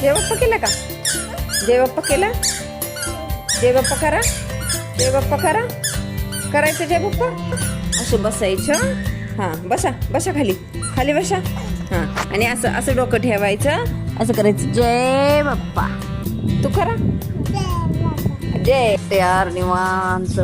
जय बाप्पा केला का? जय बाप्पा केला? जय बाप्पा करा. जय बाप्पा करा. करायचं जय बाप्पा. असं बसायचं. हां बसा बसा खाली. खाली बसा. हां आणि असं असं डोकं ठेवायचं. असं करायचं जय बाप्पा. तू करा. जय यार निवांत.